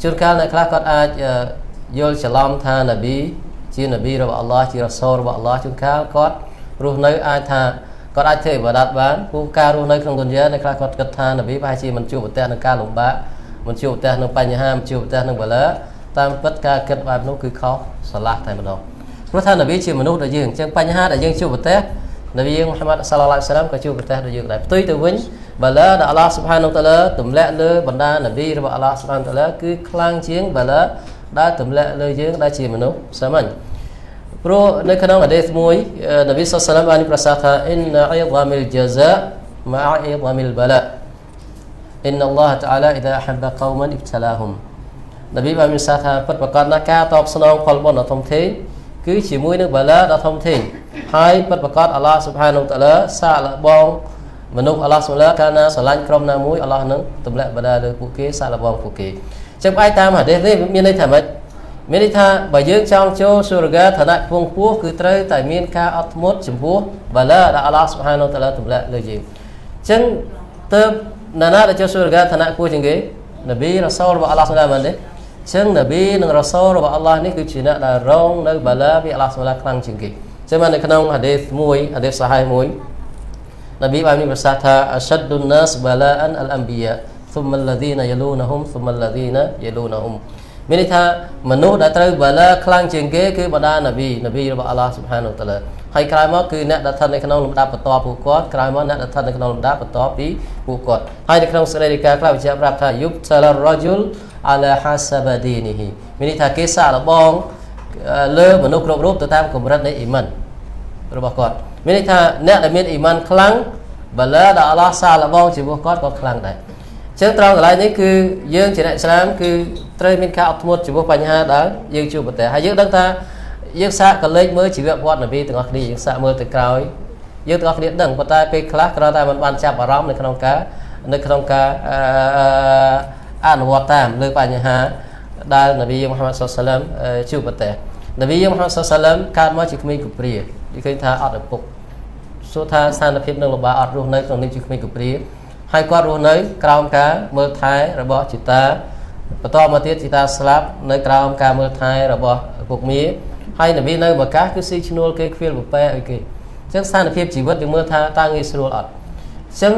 ជួនកាលអ្នកខ្លះគាត់អាចយល់ច្រឡំថានប៊ីជានប៊ីរបស់អល់ឡោះជារ៉ាសូលរបស់អល់ឡោះជួនកាលគាត់រស់នៅអាចថាគាត់អាចធ្វើអ៊ីបាដាតបានព្រោះការរស់នៅក្នុងទុនយ៉ាអ្នកខ្លះគាត់គិតថានប៊ីប្រហែលជាមិនជួបប្រទះនឹងការលំបាកមិនជួបប្រទះនឹងបញ្ហាមិនជួបប្រទះនឹងបលាតាមពិតការគិតបែបនោះគឺខុសស្រឡះតែម្ដងព្រោះថានប៊ីជាមនុស្សដូចយើងអញ្ចឹងបញ្ហាដែលយើងជួបប្រទះនប៊ីយើងមូហាម៉ាត់សាឡឡោះអាឡៃហ៊ីវសឡាមក៏ជួបប្រទះដូចយើងដែរផ្ទុយទៅវិញបលាដែលអល់ឡោះស៊ុបហានតាឡាទម្លាក់លើបណ្ដានប៊ីរបស់អល់ឡោះស៊ុបហានតាឡាគឺខ្លាំងជាងបលាដែលទម្លាក់លើយើងដែលជាមនុស្សសាមញ្ញព្រោះនៅក្នុងហាឌីសមួយនប៊ីសល្លឡោះអាឡៃហ៊ីវសឡាមបានប្រសាសន៍ថាអ៊ីនអ៊ីហ្សាមិលជាហ្សាម៉ាអ៊ីហ្សាមិលបលាអ៊ីនអល់ឡោះតាអាឡាអ៊ីដាហាបកោមិនអ៊ីបតឡាហ៊ុមនប៊ីបានប្រសាសន៍ថាពិតប្រាកដណាស់ការតបស្នងផលបុណ្យដ៏ធំធេងគឺជាមួយនឹងបលាដ៏ធំធេងហើយពិតប្រាកដអល់ឡោះស៊ុបហានតាឡាសាកល្បងមនុស្សអល់ឡោះស៊ុបហានកាលណាស្រឡាញ់ក្រុមណាមួយអល់ឡោះនឹងទម្លាក់បលាលើពួកគេសាកល្បងពួកគេចឹងផ្អែកតាមហាឌីសនេះមានន័យថាម៉េចមានន័យថាបើយើងចង់ចូលសូរហ្គាឋានៈខ្ពង់ខ្ពស់គឺត្រូវតែមានការអត់ធ្មត់ចំពោះបលាដែលអល់ឡោះស៊ុបហានតាឡាទម្លាក់លើយើងចឹងទើបណាដែលចូលសូរហ្គាឋានៈខ្ពស់ជាងគេនប៊ីរ៉ាសូលរបស់អល់ឡោះស៊ុបហានមែនទេចឹងនប៊ីនិងរ៉ាសូលរបស់អល់ឡោះនេះគឺជាអ្នកដែលរងនៅបលាពីអល់ឡោះស៊ុបហានខ្លាំងជាងគេចឹងនៅក្នុងហាឌីសមួយហាឌីសសាហីមួយនប៊ីបានប្រសាសន៍ថាអស្ដុនណាសបលាអានអលអំប៊ីយ៉ា ثم الذين يلونهم ثم الذين يلونهم មានន័យថាមនុស្សដែលត្រូវបលាខ្លាំងជាងគេគឺបណ្ដានប៊ីរបស់អល់ឡោះស៊ុបហានតាឡាហើយក្រោយមកគឺអ្នកដែលស្ថិតនៅក្នុងលំដាប់បន្តពួកគាត់ក្រោយមកអ្នកដែលស្ថិតនៅក្នុងលំដាប់បន្តពីពួកគាត់ហើយនៅក្នុងសេចក្តីរាយការណ៍ខ្លះបញ្ជាក់ប្រាប់ថាយុបសាឡារ៉ាជុលអាឡាហាសាបាឌីនីហ៊ីមានន័យថាគេសាកល្បងលើមនុស្សគ្រប់រូបទៅតាមកម្រិតនៃអ៊ីម៉ានរបស់គាត់មានន័យថាអ្នកដែលមានអ៊ីម៉ានខ្លាំងបលាដែលអល់ឡោះសាកល្បងចំពោះគាត់ក៏ខ្លាំងដែរចឹងត្រង់កន្លែងនេះគឺយើងជាអ្នកឥស្លាមគឺត្រូវមានការអត់ធ្មត់ចំពោះបញ្ហាដែលយើងជួបប្រទះហើយយើងដឹងថាយើងសាកកលេចមើលជីវប្រវត្តិនប៊ីទាំងអស់គ្នាយើងសាកមើលទៅក្រោយយើងទាំងអស់គ្នាដឹងប៉ុន្តែពេលខ្លះគ្រាន់តែមិនបានចាប់អារម្មណ៍នៅក្នុងការអនុវត្តតាមលើបញ្ហាដែលនប៊ីមូហាម៉ាត់សល្លឡោះជួបប្រទះនប៊ីមូហាម៉ាត់សល្លឡោះកើតមកជាក្មេងកព្រានិយាយឃើញថាអត់ឪពុកសួរថាស្ថានភាពនឹងលំបាកអត់រស់នៅក្នុងនេះជាក្មេងកព្រាហើយគាត់រស់នៅក្រោមការមើលថែរបស់ជីតាបន្តមកទៀតជីតាស្លាប់នៅក្រោមការមើលថែរបស់ឪពុកមាហើយនប៊ីនៅបកាសគឺស៊ីឈ្នួលគេខ្វៀលពពែអីគេអញ្ចឹងស្ថានភាពជីវិតយើងមើលថាតើងាយស្រួលអត់អញ្ចឹង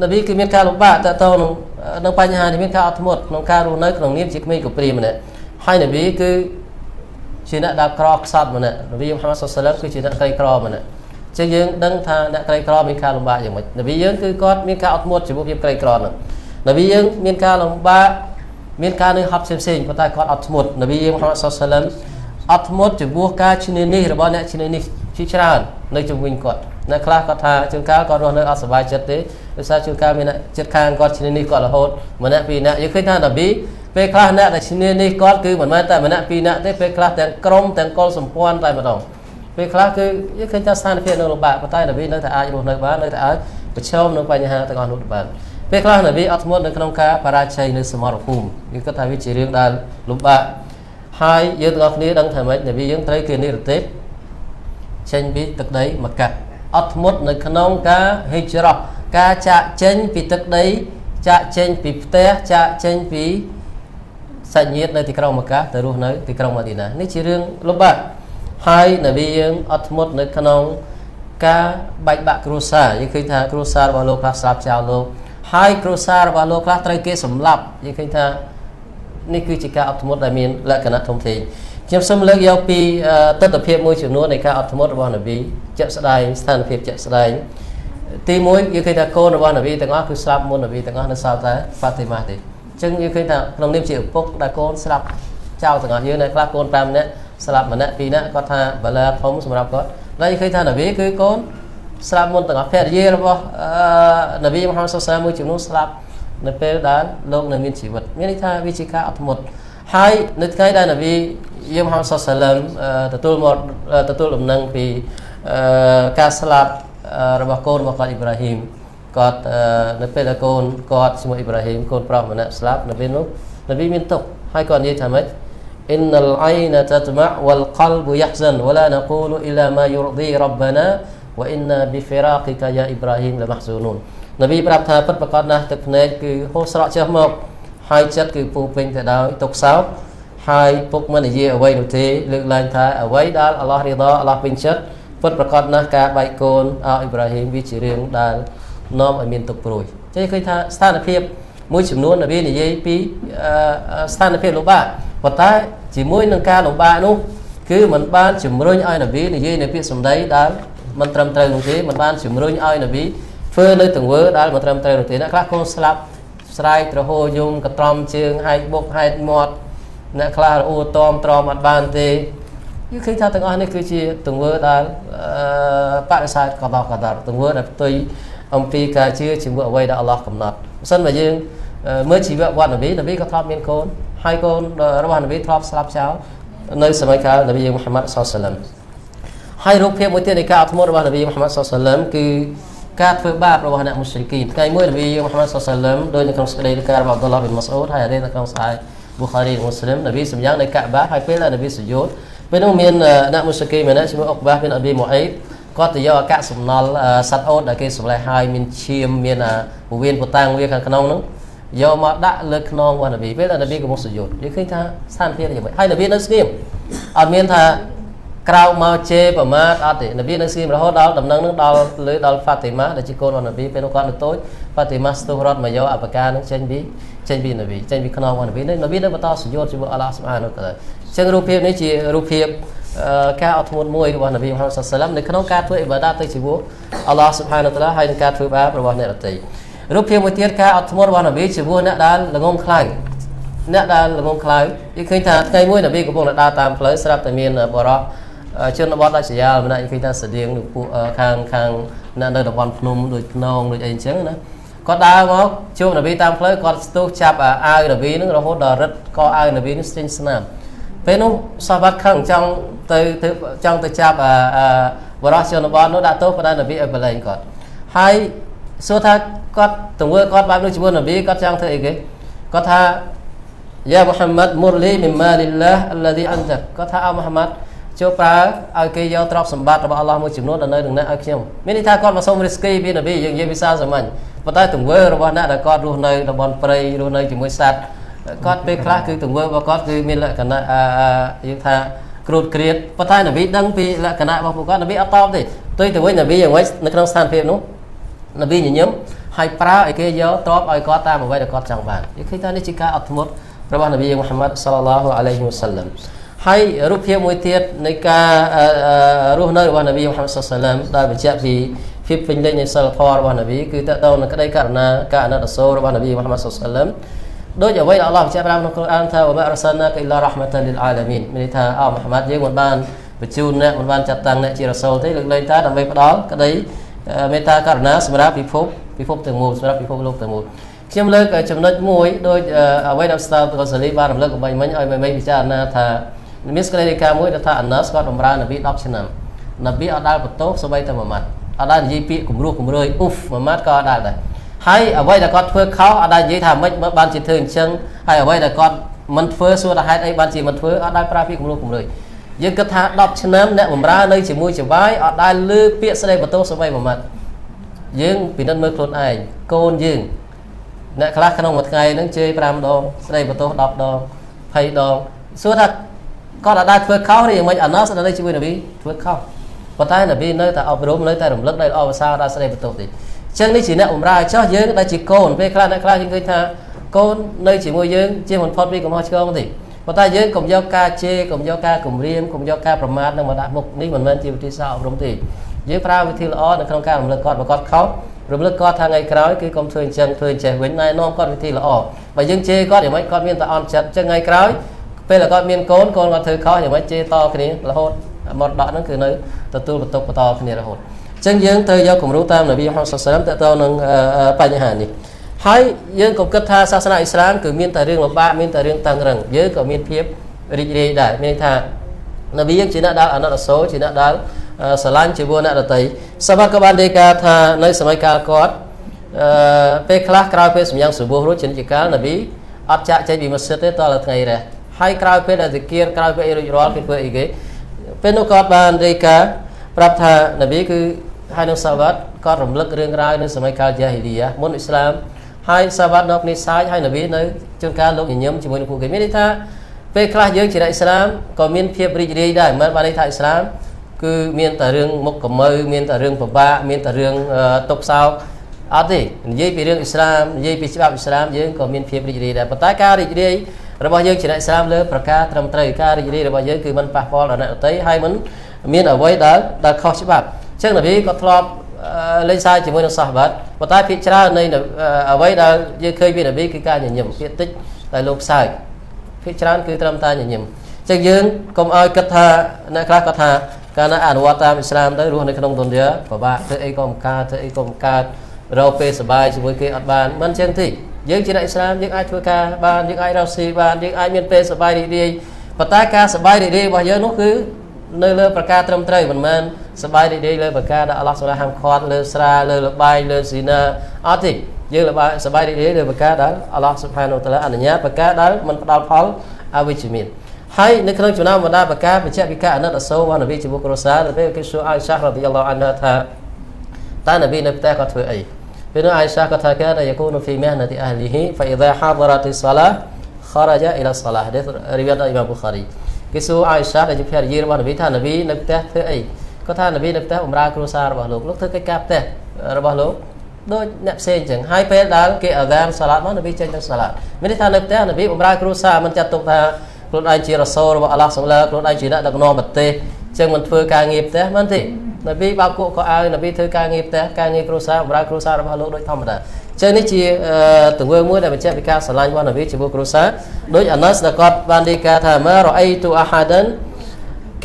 នប៊ីគឺមានការលំបាកតទៅនឹងបញ្ហានេះមានការអត់ធ្មត់ក្នុងការរស់នៅក្នុងនាមជាក្មេងកព្រាម្នាក់ហើយនប៊ីគឺជាអ្នកដែលក្រខ្សត់ម្នាក់នប៊ីមូហាម៉ាត់សល្លឡោះគឺជាអ្នកក្រីក្រម្នាក់ចឹងយើងដឹងថាអ្នកក្រីក្រមានការលំបាកយ៉ាងម៉េចនប៊ីយើងគឺគាត់មានការអត់ធ្មត់ចំពោះភាពក្រីក្រហ្នឹងនប៊ីយើងមានការលំបាកមានការនឿយហត់ផ្សេងៗប៉ុន្តែគាត់អត់ធ្មត់នប៊ីយើងមូហាម៉ាត់សល្លឡោះអត់ធ្មត់ចំពោះការឈ្នានីសរបស់អ្នកឈ្នានីសជាច្រើននៅជុំវិញគាត់អ្នកខ្លះគាត់ថាជួនកាលគាត់រស់នៅអត់សុបាយចិត្តទេដោយសារជួនកាលមានអ្នកចិត្តខាងគាត់ឈ្នានីសគាត់រហូតម្នាក់ពីរនាក់យើងឃើញថានប៊ីពេលខ្លះអ្នកដែលឈ្នានីសគាត់គឺមិនមែនតែម្នាក់ពីរនាក់ទេពេលខ្លះទាំងក្រុមទាំងកុលសម្ព័ន្ធតែម្ដងពេលខ្លះគឺយើងឃើញថាស្ថានភាពនៅលំបាកប៉ុន្តែនប៊ីនៅតែអាចរស់នៅបាននៅតែអាចប្រឈមនឹងបញ្ហាទាំងអស់នោះបានពេលខ្លះនប៊ីអត់ធ្មត់នៅក្នុងការបរាជ័យនៅសមរភូមិយើងគិតថាវាជារឿងដែលលំបាកហើយយើងទាំងអស់គ្នាដឹងថាម៉េចនប៊ីយើងត្រូវគេនិរទេសចេញពីទឹកដីមក្កាអត់ធ្មត់នៅក្នុងការហិជ្រ៉ាការចាកចេញពីទឹកដីចាកចេញពីផ្ទះចាកចេញពីសាច់ញាតិនៅទីក្រុងមក្កាទៅរស់នៅទីក្រុងម៉ាឌីណានេះជារឿងលំបាកហើយនប៊ីយើងអត់ធ្មត់នៅក្នុងការបែកបាក់គ្រួសារយើងឃើញថាគ្រួសាររបស់លោកខ្លះស្លាប់ចោលលោកហើយគ្រួសាររបស់លោកខ្លះត្រូវគេសម្លាប់យើងឃើញថានេះគឺជាការអត់ធ្មត់ដែលមានលក្ខណៈធំធេងខ្ញុំសូមលើកយកពីទស្សនវិជ្ជាមួយចំនួននៃការអត់ធ្មត់របស់នប៊ីជាក់ស្ដែងស្ថានភាពជាក់ស្ដែងទី1យើងឃើញថាកូនរបស់នប៊ីទាំងអស់គឺស្លាប់មុននប៊ីទាំងអស់នៅសល់តែហ្វាទីម៉ាទេអញ្ចឹងយើងឃើញថាក្នុងនាមជាឪពុកដែលកូនស្លាប់ចោលទាំងអស់យើងនៅខ្លះកូន5នាក់ស្លាប់ម្នាក់ពីរនាក់គាត់ថាបលាធំសម្រាប់គាត់ហើយឃើញថានប៊ីគឺកូនស្លាប់មុនទាំងអស់ភរិយារបស់នប៊ីមូហាម៉ាត់សល្លឡោះមួយចំនួនស្លាប់នៅពេលដែលលោកនៅមានជីវិតមានន័យថាវាជាការអត់ធ្មត់ហើយនៅថ្ងៃដែលនប៊ីមូហាម៉ាត់សល្លឡោះទទួលដំណឹងពីការស្លាប់របស់កូនរបស់គាត់អ៊ីប្រាហ៊ីមគាត់នៅពេលដែលកូនគាត់ឈ្មោះអ៊ីប្រាហ៊ីមកូនប្រុសម្នាក់ស្លាប់នៅពេលនោះនប៊ីមានទុក្ខហើយគាត់និយាយថាម៉េចإن العين تدمع والقلب يحزن ولا نقول إلا ما يرضي ربنا وإنا بفراقك يا إبراهيم لمحزونون នប៊ីប្រាប់ថាពិតប្រាកដណាស់ទឹកភ្នែកគឺហូរស្រក់ចេះមកហ hai chất cứ phù bình tại đó tục sáu hai phục mình gì ở quay đầu tiên lực lên thay ở quay đó Allah đi đó Allah bình chất phânประกอบ na cả bài côn Ibrahim vi chỉ riêng đàn nom ở miền tục rồi chứ khi tha sanh phiệp mỗi chủng luôn là bên này dây pi sanh phiệp lục ba và ta chỉ mỗi nâng ca lục ba luôn cứ mình ban chủng rồi ai là bên này dây này phía sầm đấy đàn mình trầm trời một thế mình ban chủng rồi ai là bên phơi nơi từng vỡ đàn mình trầm trời một thế nó khác con slap sai trở hồ dùng cái tròn trường hai bốc hai mọt nè khai ô tom tròn mặt bàn thì như khi ta từng anh ấy cứ chỉ từng vỡ đàn bạn sai cả đó từng vỡ là tôi ông pi cả chưa chỉ vợ quay đã Allah cầm nát sân mà dương mới chỉ vợ quan là biết có tháp miên côn hai con đó bạn biết tháp slap cháo nơi sớm cả là bây giờ Muhammad sallam hai rục phép mỗi tiên này cả thua đó là bây giờ Muhammad sallam cứ các phép ba đó là musyrikin cái mới là bây giờ Muhammad sallam đôi những con sẽ đây là cả Abdullah bin Mas'ud hay là đây là con sai Bukhari Muslim là bây giờ dạng này cả ba hai phép là bây giờ sujud bên ông miền nạ musyrikin mà nạ chỉ một ba bên Abi Mu'ayyid có tự do các sủng nol sát ốt ở cái sủng lại hai miền chiêm miền bộ viên của tang viên khăn nông nữa do mà đã lực nông và là vì biết là bị của một sử dụng như khi ta san phiên như vậy hay là biết nó scheme ở miền thà cao mau chê và mát ở thì là biết nó scheme là hốt đó đầm nâng nước đào lưới đào Fatima là chỉ cô là biết bên nó con được tối Fatima Stuhrod mà do Abaka nó tranh bí là vì tranh bí khăn nông và là biết nó bắt đầu sử dụng cho Allah subhanahu wa ta'ala chân rùa phim này chỉ rùa phim ca ở thôn môi của Nabi Muhammad sallamในขณะการធ្វើឥបាដាតទៅជីវរ Allah subhanahu wa ta'ala ហើយនឹងការធ្វើបាបរបស់អ្នកដទៃរូបភាពមួយទៀតការអត់ធ្មត់របស់ Nabi ជីវរអ្នកដែលល្ងងខ្លៅអ្នកដែលល្ងងខ្លៅគេឃើញថាថ្ងៃមួយ Nabi កំពុងដើរតាមផ្លូវស្រាប់តែមានបរិសជនបទដាច់ស្រយាលម្នាក់ឃើញថាស្តៀងនឹងពួកខាងអ្នកនៅតំបន់ភ្នំដូចខ្នងដូចអីអញ្ចឹងណាគាត់ដើរមកជួប Nabi តាមផ្លូវគាត់ស្ទុះចាប់អាវ Nabi នឹងរហូតដល់រឹតកអាវ Nabi នឹងស្ទិញស្នាមពេលនោះសាបាត់ខឹងចង់ទៅចាប់បរិសជនបទនោះដាក់ទោសបណ្ដា Nabi ឲ្យបលែងគាត់ហើយសួរថាគាត់ទង្វើគាត់បែបនោះជាមួយ Nabi គាត់ចង់ធ្វើអីគេគាត់ថា Ya Muhammad murli min malillah alladhi andak គាត់ថាអោ Muhammad ចូលប្រើឲ្យគេយកទ្រព្យសម្បត្តិរបស់ Allah មួយចំនួនដល់នៅនឹងអ្នកឲ្យខ្ញុំមានន័យថាគាត់មកសុំ risky ពី Nabi យើងនិយាយភាសាសាមញ្ញប៉ុន្តែទង្វើរបស់អ្នកដែលគាត់រស់នៅតំបន់ព្រៃរស់នៅជាមួយសត្វគាត់ពេលខ្លះគឺទង្វើរបស់គាត់គឺមានលក្ខណៈយើងថាគ្រូតក្រៀតប៉ុន្តែ Nabi ដឹងពីលក្ខណៈរបស់ពួកគាត់ Nabi អត់តបទេទុយទៅវិញ Nabi យ៉ាងម៉េចនៅក្នុងស្ថានភាពនោះ Nabi ញញឹមហើយប្រើឲ្យគេយកទ្រព្យឲ្យគាត់តាមអ្វីដែលគាត់ចង់បាននិយាយថានេះជាការអត់ធ្មត់របស់ Nabi Muhammad sallallahu alaihi wasallam ហើយរូបភាពមួយទៀតនៃការរស់នៅរបស់ Nabi Muhammad sallallahu alaihi wasallam ដែលបញ្ជាក់ពីភាពពេញលេញនៃសិលធម៌របស់ Nabi គឺតើតើនឹងក្តីករុណាការអាណិតអាសូររបស់ Nabi Muhammad sallallahu alaihi wasallamដូចអ្វីដែល Allah បញ្ជាក់តាមក្នុងកូរ៉ានថាវ៉ាម៉ាអរសាលណាកាអ៊ីឡារ៉ាហ្មាតានលីលអាឡាមីនមានន័យថាអោ Muhammad យើងមិនបានបញ្ជូនអ្នកមិនបានចាត់តាំងអ្នកជារ៉ាសូលទេលើកលែងថាដើម្បីផ្ដល់ក្តីមេត្តាករុណាសម្រាប់ពិភពទាំងមូលសម្រាប់ពិភពលោកទាំងមូលខ្ញុំលើកចំណុចមួយដូចអ្វីដែល Ustaz Ghazali បានរំលឹកអំបញ្ញមិញឲ្យមេពិចារណាថាមានសេចក្តីរាយការណ៍មួយថា Anas គាត់បម្រើ Nabi 10 ឆ្នាំ Nabi អត់ដែលបន្ទោសសូម្បីតែមួយម៉ាត់អត់ដែលនិយាយពាក្យគំរោះគំរើយអ៊ូហ្វមួយម៉ាត់ក៏អត់ដែលដែរហើយអ្វីដែលគាត់ធ្វើខុសអត់ដែលនិយាយថាមិនបានជាធ្វើអញ្ចឹងហើយអ្វីដែលគាត់មិនធ្វើសួរថាហេតុអីបានជាមិនធ្វើអត់ដែលប្រើពាក្យគំរោះគំរើយយើងគិតថា10ឆ្នាំអ្នកបម្រើនៅជាមួយចវាយអត់ដែលលើពាក្យស្ដីបន្ទោសសូម្បីមួយម៉ាត់យើងពិនិត្យមើលខ្លួនឯងកូនយើងអ្នកខ្លះក្នុងមួយថ្ងៃហ្នឹងជេរ5ដងស្ដីបន្ទោស10ដង20ដងសួរថាគាត់អត់ដែលធ្វើខុសទេយ៉ាងម៉េចអាណោះស្ដីជាមួយ Nabi ធ្វើខុសប៉ុន្តែ Nabi នៅតែអប់រំនៅតែរំលឹកដល់ល្អភាសាដល់ស្ដីបន្ទោសទេចឹងនេះជាអ្នកបម្រើចោះយើងដែលជាកូនពេលខ្លះអ្នកខ្លះយើងឃើញថាកូននៅជាមួយយើងជាមិនផុតពីកំហុសឆ្គងទេប៉ុន្តែយើងកុំយកការជេរកុំយកការគំរាមកុំយកការប្រមាថនឹងមកដាក់មុខនេះមិនមែនជាវិធីសាស្ត្រអប់រំទេយើងប្រើវិធីល្អនៅក្នុងការរំលឹកគាត់បើគាត់ខុសរំលឹកគាត់ថាថ្ងៃក្រោយគឺកុំធ្វើអញ្ចឹងធ្វើចេះវិញណែនាំគាត់វិធីល្អបើយើងជេរគាត់យ៉ាងម៉េចគាត់មានតែអន់ចិត្តចឹងថ្ងៃក្រោយពេលដែលគាត់មានកូនគាត់ធ្វើខុសយ៉ាងម៉េចជេរតគ្នារហូតមកដកហ្នឹងគឺនៅទទួលបន្ទុកបន្តគ្នារហូតចឹងយើងត្រូវយកគំរូតាម Nabi Muhammad sallallahu alaihi wasallam តើតើនឹងបញ្ហានេះហើយយើងក៏គិតថាសាសនាអ៊ីស្លាមគឺមានតែរឿងលំបាកមានតែរឿងតឹងរឹងយើងក៏មានភាពរីករាយដែរមានថា Nabi យើងជាអ្នកដែលអាណិតអាសូរជាអ្នកដែលស្រឡាញ់ជាមួយអ្នកដទៃសាវកក៏បានរាយការណ៍ថានៅសម័យកាលគាត់ពេលខ្លះក្រោយពេលសម្យ៉ាងសុបូហ៍រួចជាកាល Nabi អត់ចាក់ចេញពីមស្ជីតទេតដល់ថ្ងៃរះហើយក្រោយពេលដែលហ្ស៊ីគៀរក្រោយពេលរួចរាល់គេធ្វើអីគេពេលនោះគាត់បានរាយការណ៍ប្រាប់ថា Nabi គឺហើយនឹងសាវកគាត់រំលឹករឿងរ៉ាវនៅសម័យកាលយ៉ាហ៊ីលីយ៉ាមុនអ៊ីស្លាម hai sahabat nok ni sai hai nabíនៅជួនកាលលោកញញឹមជាមួយនឹងពួកគេមានន័យថាពេលខ្លះយើងជាអ្នកអ៊ីស្លាមក៏មានភាពរីករាយដែរមិនបានន័យថាអ៊ីស្លាមគឺមានតែរឿងមុខកមៅមានតែរឿងពិបាកមានតែរឿងទុកសោកអត់ទេនិយាយពីរឿងអ៊ីស្លាមនិយាយពីច្បាប់អ៊ីស្លាមយើងក៏មានភាពរីករាយដែរប៉ុន្តែការរីករាយរបស់យើងជាអ្នកអ៊ីស្លាមលើប្រការត្រឹមត្រូវការរីករាយរបស់យើងគឺមិនប៉ះពាល់ដល់អ្នកដទៃហើយមិនមានអ្វីដែលខុសច្បាប់អញ្ចឹងនប៊ីក៏ធ្លាប់លេងសើចជាមួយនឹងសាហាបាត់ប៉ុន្តែភាគច្រើននៃអ្វីដែលយើងឃើញពីនប៊ីគឺការញញឹមភាគតិចដែលលោកសើចភាគច្រើនគឺត្រឹមតែញញឹមអញ្ចឹងយើងកុំឲ្យគិតថាអ្នកខ្លះគាត់ថាកាលណាអនុវត្តតាមអ៊ីស្លាមទៅរស់នៅក្នុងទុនយ៉ាពិបាកធ្វើអីក៏មិនកើតធ្វើអីក៏មិនកើតរកពេលសុបាយជាមួយគេអត់បានមិនអញ្ចឹងទេយើងជាអ្នកអ៊ីស្លាមយើងអាចធ្វើការបានយើងអាចរកស៊ីបានយើងអាចមានពេលសុបាយរីករាយប៉ុន្តែការសុបាយរីករាយរបស់យើងនោះគឺនៅលើប្រការត្រឹមត្រូវមិនមែនសុបាយរីករាយលើប្រការដែលអល់ឡោះសូឡាហាមឃាត់លើស្រាលើលបាយលើស៊ីណាអត់ទេយើងសុបាយរីករាយលើប្រការដែលអល់ឡោះស៊ុបហានូវតាឡាអនុញ្ញាតប្រការដែលមិនផ្ដល់ផលអវិជ្ជមានហើយនៅក្នុងចំណោមបណ្ដាប្រការបញ្ជាក់ពីការអាណិតអាសូររបស់នប៊ីជាបុគ្គលសាទៅពេលគេសួរអាយសារ៉ាឌីយ៉ាឡោះអានហាថាតើនប៊ីនៅផ្ទះគាត់ធ្វើអីពេលនោះអាយសាគាត់ថាកានយគូនហ្វីមះនទីអះលីហ៊ីហ្វអ៊ីដាហាដរ៉ាទីសាឡាخرج الى الصلاه នេះរីវ៉ាត់អ៊ីម៉ាមប៊ូខារីគេសួរអាយសាដែលជាភរិយារបស់នប៊ីថានប៊ីនៅផ្ទះធ្វើអីគាត់ថានប៊ីនៅផ្ទះបម្រើគ្រួសាររបស់លោកធ្វើកិច្ចការផ្ទះរបស់លោកដូចអ្នកផ្សេងអញ្ចឹងហើយពេលដែលគេអាហ្សានសាឡាតមកនប៊ីចេញទៅសាឡាតមានន័យថានៅផ្ទះនប៊ីបម្រើគ្រួសារមិនចាត់ទុកថាខ្លួនឯងជារ៉ាសូលរបស់អល់ឡោះសូឡាខ្លួនឯងជាអ្នកដឹកនាំប្រទេសអញ្ចឹងមិនធ្វើការងារផ្ទះមិនទេនប៊ីបើកគក់ក៏ឲ្យនប៊ីធ្វើការងារផ្ទះការងារគ្រួសារបម្រើគ្រួសាររបស់លោកដូចធម្មតាចឹងនេះជាទង្វើមួយដែលបញ្ជាក់ពីការស្រឡាញ់របស់នប៊ីចំពោះគ្រួសារដោយអាណាសដែលគាត់បាននិយាយថាម៉ារ៉អៃទូអាហាដាន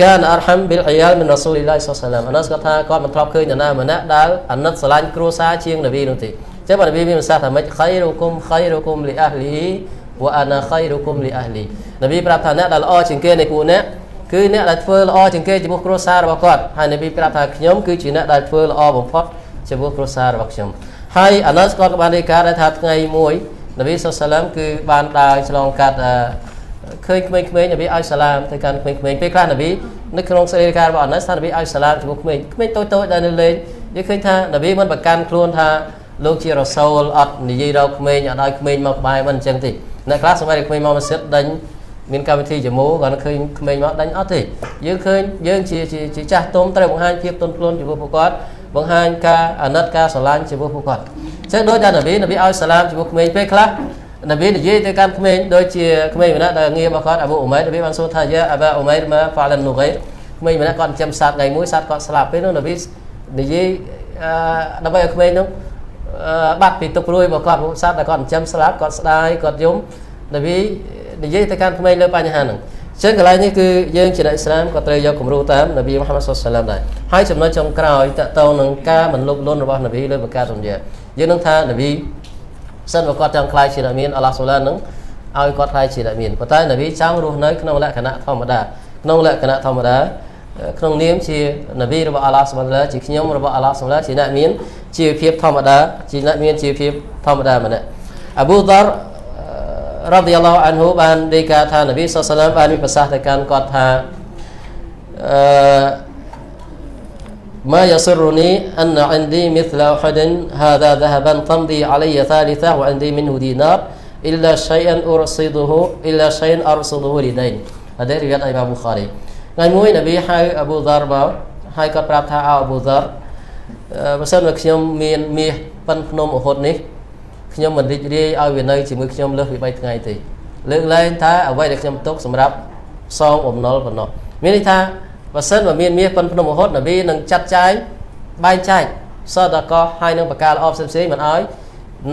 កានអរហាំប៊ីលអ៊ីយ៉ាលមីនរ៉ាស៊ូលីឡៃសល្លាមអាណាសគាត់ថាគាត់មិនធ្លាប់ឃើញនរណាម្នាក់ដែលអាណិតស្រឡាញ់គ្រួសារជាងនប៊ីនោះទេចឹងបាទនប៊ីមានប្រសាសន៍ថាម៉េចខៃរុគុមលីអះលីវ៉ាអាណាខៃរុគុមលីអះលីនប៊ីប្រាប់ថាអ្នកដែលល្អជាងគេនៃពួកអ្នកគឺអ្នកដែលធ្វើល្អជាងគេចំពោះគ្រួសាររបស់គាត់ហើយនប៊ីប្រាប់ថាខ្ញុំគឺជាអ្នកដែលធ្វើល្អបំផុតចំពោះគ្រួសាររបស់ខ្ញុំហើយអាណាសគាត់ក៏បានរាយការណ៍ថាថ្ងៃមួយនប៊ីសល្លាមគឺបានដើរឆ្លងកាត់ឃើញក្មេងៗនប៊ីឲ្យសាឡាមទៅកាន់ក្មេងៗពេលខ្លះនប៊ីនៅក្នុងសេរីការរបស់អាណាសថានប៊ីឲ្យសាឡាមចំពោះក្មេងតូចៗដែលនៅលេងយើងឃើញថានប៊ីមិនប្រកាន់ខ្លួនថាលោកជារ៉ាសូលអត់និយាយរកក្មេងអត់ឲ្យក្មេងមកក្បែរមិនអញ្ចឹងទេអ្នកខ្លះសម័យក្មេងមកម៉ាស៊ីតដេញមានកម្មវិធីចមូគាត់ឃើញក្មេងមកដេញអត់ទេយើងឃើញយើងជាចាស់ទុំត្រូវបង្ហាញភាពទន់ភ្លន់ចំពោះពួកគាត់បង្ហាញការអាណិតការស្រឡាញ់ចំពោះពួកគាត់អញ្ចឹងដូចតែនប៊ីឲ្យសាឡាមចំពោះក្មេងពេលខ្លះនប៊ីនិយាយទៅកាន់ក្មេងដូចជាក្មេងម្នាក់ដែលងាររបស់គាត់អាប៊ូអ៊ុម៉ៃរនប៊ីបានសួរថាយ៉ាអាបាអ៊ុម៉ៃរម៉ាហ្វាឡាននូហ្គៃក្មេងម្នាក់គាត់ចិញ្ចឹមសត្វថ្ងៃមួយសត្វគាត់ស្លាប់ពេលនោះនប៊ីនិយាយដើម្បីឲ្យក្មេងនោះបាត់ពីទុកព្រួយរបស់គាត់សត្វដែលគាត់ចិញ្ចឹមស្លាប់គាត់ស្ដាយគាត់យំនប៊ីនិយាយទៅកាន់ក្មេងលើបញ្ហាហ្នឹងចឹងកន្លែងនេះគឺយើងជាអ្នកអ៊ីស្លាមក៏ត្រូវយកគំរូតាមនប៊ីមូហាម៉ាត់សល្លាមដែរហើយចំណុចចុងក្រោយតកតងនឹងការមិនលុបលន់របស់នប៊ីលើប្រការទុនយ៉ាយើងនឹងថានប៊ីសិនបើគាត់ចង់ខ្លាយជាអ្នកមានអល់ឡោះសូឡានឹងឲ្យគាត់ខ្លាយជាអ្នកមានប៉ុន្តែនប៊ីចង់រស់នៅក្នុងលក្ខណៈធម្មតាក្នុងនាមជានប៊ីរបស់អល់ឡោះសូឡាជាខ្ញុំរបស់អល់ឡោះសូឡាជាអ្នកមានជីវភាពធម្មតាជាអ្នកមានជីវភាពធម្មតាម្នាក់អាប៊ូដាររ៉ាឌីយ៉ាឡោះអានហ៊ូបានរាយការណ៍ថានប៊ីសល្លាមបានមានប្រសាសន៍ទៅកាន់គាត់ថាما يسرني أن عندي مثل أحد هذا ذهبا تمضي علي ثالثة وعندي منه دينار إلا شيئا أرصده لدين هذا رواية الإمام البخاري ថ្ងៃមួយនប៊ីហៅអាប៊ូដារមកហើយគាត់ប្រាប់ថាអាប៊ូដារបើសិនមកខ្ញុំមានមាសប៉ិនភ្នំអ៊ូហ៊ុដនេះខ្ញុំមិនរីករាយឲ្យវានៅជាមួយខ្ញុំលើសពី3ថ្ងៃទេលើកលែងថាអ្វីដែលខ្ញុំទុកសម្រាប់សងបំណុលប៉ុណ្ណោះមានន័យថាបើសិនបើមានមាសប៉ិនភ្នំអ៊ូហ៊ុដនប៊ីនឹងចាត់ចែងបែងចែកសតកោហើយនឹងប្រការល្អផ្សេងៗមិនឲ្យ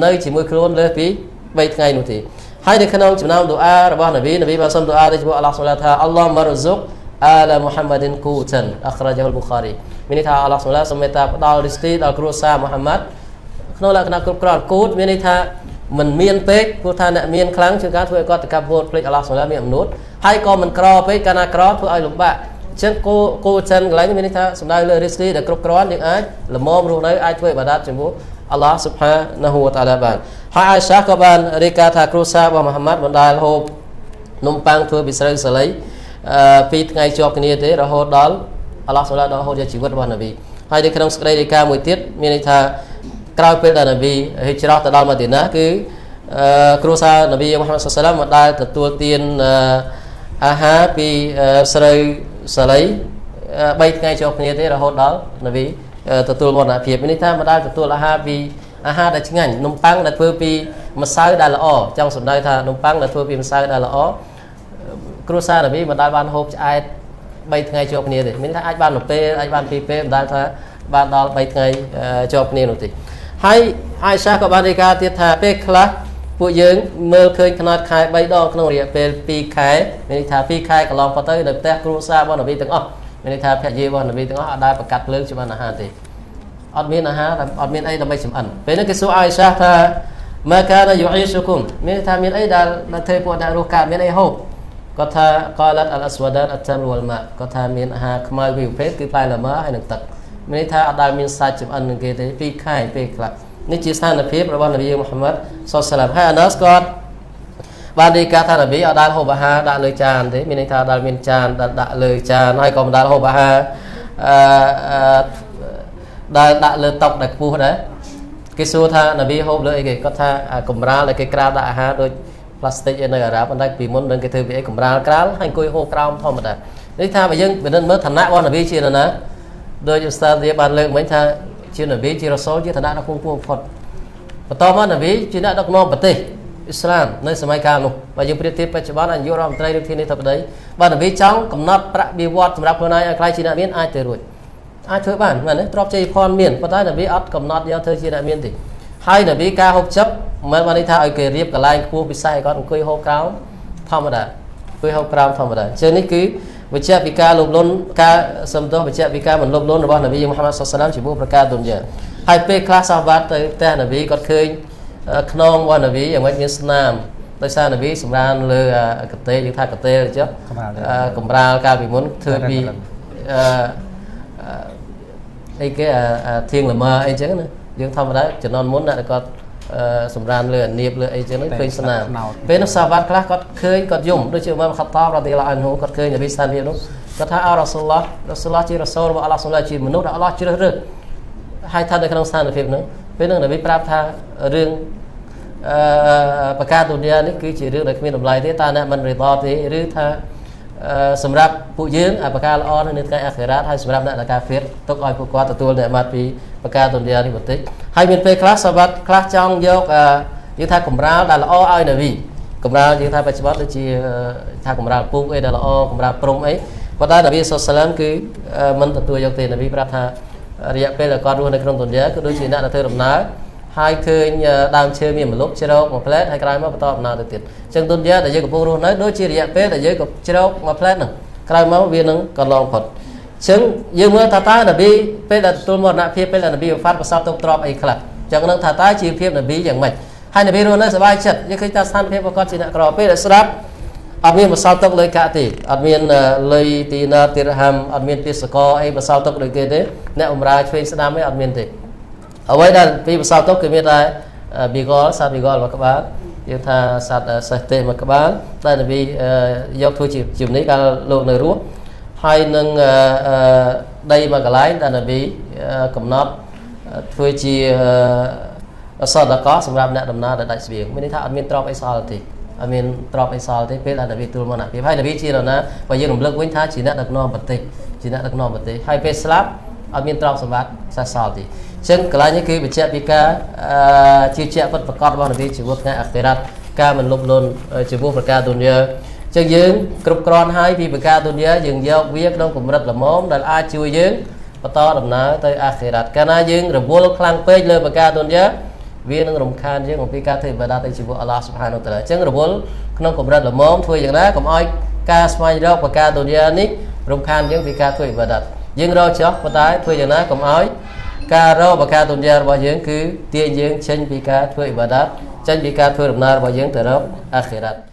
នៅជាមួយខ្លួនលើសពី3ថ្ងៃនោះទេហើយនៅក្នុងចំណោមឌូអារបស់នប៊ីបានសុំឌូអាទៅចំពោះអល់ឡោះសូឡាថាអល់ឡោះម៉ារហ្ស៊ុកអាឡាមូហាម៉ាឌិនគូតានអខ្រាជហ៊ុលប៊ូខារីមានន័យថាអល់ឡោះសូឡាសូមមេត្តាផ្ដល់រីស្ទីដល់គ្រួសារមូហាម៉ាត់ក្នុងលក្ខណៈគ្រប់គ្រាន់គូតមានន័យថាមិនមានពេកព្រោះថាអ្នកមានខ្លាំងជាការធ្វើឲ្យគាត់តកាប់វត្តភ្លេចអល់ឡោះសូឡាមានអំណួតហើយក៏មិនក្រពេកកាលណាក្រធ្វើឲ្យលំបាកអញ្ចឹងគូចិនកន្លែងនេះមានន័យថាសំដៅលើរីស្ទីដែលគ្រប់គ្រាន់យើងអាចល្មមរស់នៅអាចធ្វើឥបាដាតចំពោះអល់ឡោះស៊ុបហានាហ៊ូវតាឡាបានហើយអាយសាក៏បានរាយការណ៍ថាគ្រួសាររបស់មូហាម៉ាត់មិនដែលហូបនំប៉័ងធ្វើពីស្រូវសាលី2ថ្ងៃជាប់គ្នាទេរហូតដល់អល់ឡោះសូឡាដល់រហូតយកជីវិតរបស់នប៊ីហើយនៅក្នុងសេចក្តីរាយការណ៍មួយទៀតមានន័យថា ក្រោយពេលដែលនប៊ីហិជ្រ៉ាទៅដល់ម៉ាឌីណាគឺគ្រួសារនប៊ីមូហាម៉ាត់សល្លាមបានទទួលទានអាហារពីស្រូវសាលី3ថ្ងៃជាប់គ្នាទេរហូតដល់នប៊ីទទួលមរណភាពនេះថាមិនដែលទទួលអាហារពីអាហារដែលឆ្ងាញ់នំប៉័ងដែលធ្វើពីម្សៅដែលល្អចង់សំដៅថានំប៉័ងដែលធ្វើពីម្សៅដែលល្អគ្រួសារនប៊ីមិនដែលបានហូបឆ្អែត3ថ្ងៃជាប់គ្នាទេមានថាអាចបាន1ពេលអាចបាន2ពេលមិនដែលថាបានដល់3ថ្ងៃជាប់គ្នានោះទេហើយអាយសាក៏បានរាយការណ៍ទៀតថាពេលខ្លះពួកយើងមើលឃើញខ្នាតខែ3ដងក្នុងរយៈពេល2ខែមានន័យថា2ខែកន្លងផុតទៅនៅផ្ទះគ្រួសាររបស់នប៊ីទាំងអស់មានន័យថាភរិយារបស់នប៊ីទាំងអស់អត់ដែលប្រកាសភ្លើងចម្អិនអាហារទេអត់មានអាហារអត់មានអីដើម្បីចម្អិនពេលនេះគេសួរអាយសាថាម៉ាកានយូអ៊ីស៊ុគុមមានថាមានអីដែលធ្វើពួកអ្នករស់កើតមានអីហូបគាត់ថាកាឡាត់អលអស្វដានអតាំវលម៉ាគាត់ថាមានអាហារខ្មៅពីប្រភេទគឺផ្លែលម៉ាហើយនឹងទឹកមានន័យថាអត់ដែលមានសាច់ចម្អិននឹងគេទេ2ខែពេលខ្លះនេះជាស្ថានភាពរបស់នប៊ីមូហាម៉ាត់សល្លាមហើយអាណាសគាត់បានរាយការណ៍ថានប៊ីអត់ដែលហូបអាហារដាក់លើចានទេមានន័យថាដែលមានចានដាក់លើចានហើយក៏មិនដែលហូបអាហារដែលដាក់លើតុដែលខ្ពស់ដែរគេសួរថានប៊ីហូបលើអីគេគាត់ថាកម្រាលដែលគេក្រាលដាក់អាហារដូច plastic នៅអារ៉ាប់ប៉ុន្តែពីមុននឹងគេធ្វើពីអីកម្រាលក្រាលហើយអង្គុយហូបក្រោមធម្មតានេះថាបើយើងពិនិត្យមើលឋានៈរបស់នប៊ីជាណាដោយឧស្សាហ៍វាបានលើកមិញថាជានប៊ីជារ៉ាសូលជាឋានៈដ៏ខ្ពង់ខ្ពស់បំផុតបន្តមកនប៊ីជាអ្នកដឹកនាំប្រទេសអ៊ីស្លាមនៅសម័យកាលនោះបើយើងប្រៀបធៀបបច្ចុប្បន្ននាយករដ្ឋមន្ត្រីឬធានាធិបតីបើនប៊ីចង់កំណត់ប្រាក់បៀវត្សសម្រាប់ខ្លួនឯងឲ្យខ្លាយជាអ្នកមានអាចទៅរួចអាចធ្វើបានមែនទេទ្រព្យជ័យភ័ណ្ឌមានប៉ុន្តែនប៊ីអត់កំណត់យកធ្វើជាអ្នកមានទេហើយនប៊ីការហូបចុកមិនបានន័យថាឲ្យគេរៀបកន្លែងខ្ពស់ពិសេសឲ្យគាត់អង្គុយហូបក្រោមធម្មតាអង្គុយហូបក្រោមធម្មតាអញ្ចឹងនេះគឺវិជ្ជាពីការលោភលន់ការសំទោសវិជ្ជាពីការមិនលោភលន់របស់នប៊ីមូហាម៉ាត់សល្លាមជាមួយប្រការទុនយ៉ាហើយពេលខ្លះសាវ៉ាត់ទៅផ្ទះនប៊ីគាត់ឃើញខ្នងរបស់នប៊ីយ៉ាងម៉េចមានស្នាមដោយសារនប៊ីសម្រានលើកតេយើងថាកតេចុះកម្រាលកាលពីមុនធ្វើពីអីគេធៀងល្មើអីចឹងណាយើងធម្មតាជំនាន់មុនដែលគាត់សម្រានលើអានៀបលើអីចឹងឃើញស្នាមពេលនោះសាវ៉ាត់ខ្លះគាត់ឃើញគាត់យំដូចជាមកខតាបរ៉ាឌីឡាអានហ៊ូគាត់ឃើញនប៊ីស្ថានភាពនោះគាត់ថាអរ៉ាស៊ូលឡោះជារ៉ាសូលរបស់អល់ឡោះសុលឡាជាមនុស្សដែលអល់ឡោះជ្រើសរើសហើយថានៅក្នុងស្ថានភាពនោះពេលនោះនប៊ីប្រាប់ថារឿងប្រការទុនយ៉ានេះគឺជារឿងដែលគ្មានតម្លៃទេតើអ្នកមិនរីតទេឬថាសម្រាប់ពួកយើងប្រការល្អនៅថ្ងៃអាខិរ៉ាតហើយសម្រាប់អ្នកដែលកាហ្វៀរទុកឲ្យពួកគាត់ទទួលនិមិត្តពីប្រការទុនយ៉ានេះបន្តិចហើយមានពេលខ្លះសាវ៉ាត់ខ្លះចង់យកយើងថាកម្រាលដែលល្អឲ្យនប៊ីកម្រាលយើងថាបច្ចុប្បន្នដូចជាថាកម្រាលពូកអីដែលល្អកម្រាលព្រំអីប៉ុន្តែនប៊ីសុសឡាមគឺមិនទទួលយកទេនប៊ីប្រាប់ថារយៈពេលដែលគាត់រស់នៅក្នុងទុនយ៉ាគឺដូចជាអ្នកដែលធ្វើដំណើរហើយឃើញដើមឈើមានម្លប់ជ្រោកមួយផ្លែតហើយក្រោយមកបន្តដំណើរទៅទៀតអញ្ចឹងទុនយ៉ាដែលយើងកំពុងរស់នៅដូចជារយៈពេលដែលយើងក៏ជ្រោកមួយផ្លែតហ្នឹងក្រោយមកវានឹងកន្លងផុតអញ្ចឹងយើងមើលថាតើនប៊ីពេលដែលទទួលមរណភាពពេលដែលនប៊ីវ៉ាហ្វាត់ប្រសពទុកទ្រព្យអីខ្លះអញ្ចឹងនឹងថាតើជីវភាពនប៊ីយ៉ាងម៉េចហើយនប៊ីរស់នៅសុបាយចិត្តយើងឃើញថាស្ថានភាពរបស់គាត់ជាអ្នកក្រពេលដែលស្ដាប់អត់មានបសល់ទុកលុយកាក់ទេអត់មានលុយទីណាទីរហាំអត់មានទេសកអីបសល់ទុកដូចគេទេអ្នកបម្រើឆ្វេងស្ដាំអីអត់មានទេអ្វីដែលពីបសល់ទុកគឺមានតែប៊ីកលសត្វប៊ីកលមួយក្បាលយើងថាសត្វសេះទេមួយក្បាលដែលនប៊ីយកធ្វើជាជំនីកាលលោកនៅរស់ហើយនឹងដីមួយកន្លែងដែលនប៊ីកំណត់ធ្វើជាសតកោសម្រាប់អ្នកដំណើរដែលដាច់ស្បៀងមានន័យថាអត់មានទ្រព្យអីសល់ទេអត់មានទ្រព្យអីសល់ទេពេលដែលនប៊ីទទួលមរណភាពហើយនប៊ីជានរណាបើយើងរំលឹកវិញថាជាអ្នកដឹកនាំប្រទេសជាអ្នកដឹកនាំប្រទេសហើយពេលស្លាប់អត់មានទ្រព្យសម្បត្តិសេសសល់ទេអញ្ចឹងកន្លែងនេះគឺបញ្ជាក់ពីការជឿជាក់ពិតប្រាកដរបស់នប៊ីជីវិតថ្ងៃអាខិរ៉ាត់ការមិនលុបលន់ជីវិតប្រការទុនយ៉ាអញ្ចឹងយើងគ្រប់គ្រាន់ហើយពីប្រការទុនយ៉ាយើងយកវាក្នុងកម្រិតល្មមដែលអាចជួយយើងបន្តដំណើរទៅអាខិរ៉ាត់កាលណាយើងរវល់ខ្លាំងពេកលើប្រការទុនយ៉ាវានឹងរំខានយើងអំពីការធ្វើឥបាដាតទៅជីវិតអល់ឡោះស៊ុបហានវតាឡាអញ្ចឹងរវល់ក្នុងកម្រិតល្មមធ្វើយ៉ាងណាកុំឲ្យការស្វែងរកប្រការទុនយ៉ានេះរំខានយើងពីការធ្វើឥបាដាតយើងរកចោះប៉ុន្តែធ្វើយ៉ាងណាកុំឲ្យការរកប្រការទុនយ៉ារបស់យើងគឺទាញយើងចេញពីការធ្វើឥបាដាតចេញពីការធ្វើដំណើររបស់យើងទៅរកអាខិរ៉ាត់